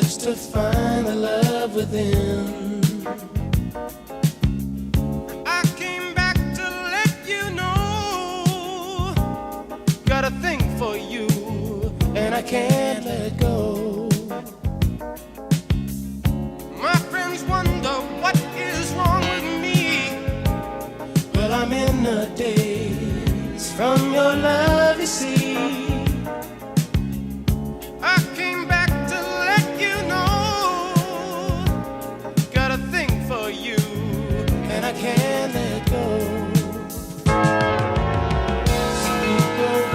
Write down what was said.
search to find the love within. I came back to let you know, got a thing for you, and I can't let go. My friends wonder what is wrong with me. Well, I'm in a daze from